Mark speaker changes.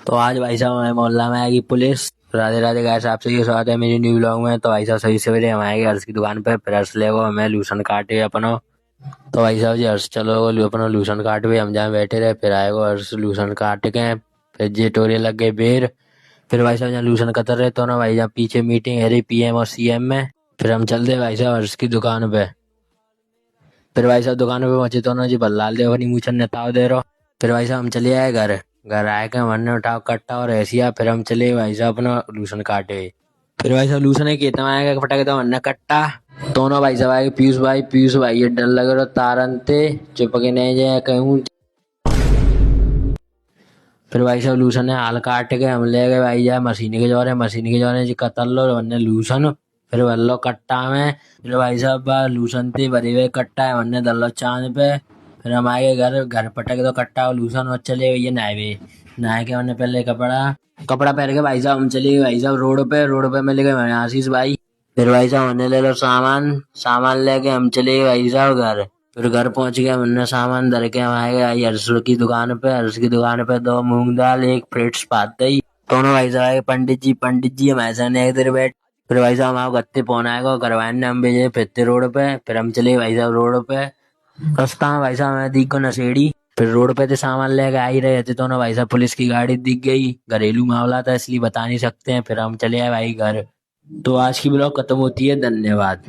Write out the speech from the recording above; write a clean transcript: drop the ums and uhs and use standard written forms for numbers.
Speaker 1: तो आज भाई साहब हमारे मोहल्ला में आएगी पुलिस। राधे राधे गाइस, आपसे ये स्वागत है मेरी न्यू ब्लॉग में। तो भाई साहब सही सवेरे हम आएंगे हर्ष की दुकान पे, फिर हर्ष लेगो हमें लूसन काटे अपनो। तो भाई साहब जी हर्ष चलो अपनो लूसन काट पे हम जहाँ बैठे रहे, फिर आएगो हर्ष लूसन काट के। फिर जे टोरे लग गए बेर। फिर भाई साहब जहाँ लूसन कतर रहे तो ना भाई जहाँ पीछे मीटिंग है रही पीएम और सीएम में। फिर हम चल दे भाई साहब हर्ष की दुकान पे। फिर भाई साहब दुकान पे पहुंचे तो ना जी भल्लाल देव अपनी मूछन नेताव दे रहो। फिर भाई साहब हम चले आए घर। घर आए के हमने उठाओ कट्टा और ऐसिया, फिर हम चले भाई साहब अपना लूसन काटे। फिर भाई साहब लूसन है खेत में आएगा फटा तो हमने कट्टा। दोनों भाई साहब आए पीयूष भाई ये डर लग रहा तारन थे चुप के नहीं जाए कहूँ। फिर भाई साहब लूसन है हाल काट के हम ले गए भाई साहब मशीन के जोरे जी कतर लो वरने लूसन। फिर वल्लो कट्टा में। फिर भाई साहब लूसन थी भरी हुए कट्टा है वरने दल्लो चांद पे। फिर हम आए घर पटक दो कट्टा और लूसन और चले भैया नहाए। नहाए के हमने पहले कपड़ा कपड़ा पहन के भाई साहब हम चले गए भाई साहब रोड पे मिल गए हमें आशीष भाई। फिर भाई साहब हमने ले लो सामान लेके हम चले गए भाई साहब घर। फिर घर पहुंच गए हमने सामान धर के हम आए गए आई हर्ष की दुकान पे 2 मूंग दाल 1 फ्रिट्स पाते ही दोनों भाई साहब आए पंडित जी हमारे सामने एक देर बैठ। फिर भाई साहब हमारे गत्ते पहुंच आएगा करवाने हम भेजे फिरते रोड पे। फिर हम चले भाई साहब रोड पे रास्ता में भाई साहब हमें दिख को नशेड़ी। फिर रोड पे थे सामान लेके आ ही रहे थे तो ना भाई साहब पुलिस की गाड़ी दिख गई। घरेलू मामला था इसलिए बता नहीं सकते हैं। फिर हम चले आए भाई घर। तो आज की ब्लॉग खत्म होती है, धन्यवाद।